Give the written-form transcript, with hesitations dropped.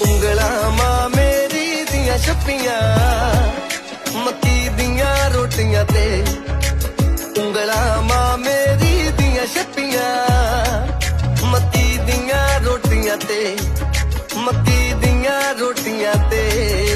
ਉਂਗਲਾਂ ਮਾਂ ਮੇਰੀ ਦੀਆਂ ਛੱਪੀਆਂ ਮੱਕੀ ਦੀਆਂ ਰੋਟੀਆਂ ਤੇ ਉਂਗਲਾਂ ਮਾਂ ਮੇਰੀ ਦੀਆਂ ਛੱਪੀਆਂ ਮੱਕੀ ਦੀਆਂ ਰੋਟੀਆਂ ਤੇ ਮੱਕੀ ਦੀਆਂ ਰੋਟੀਆਂ ਤੇ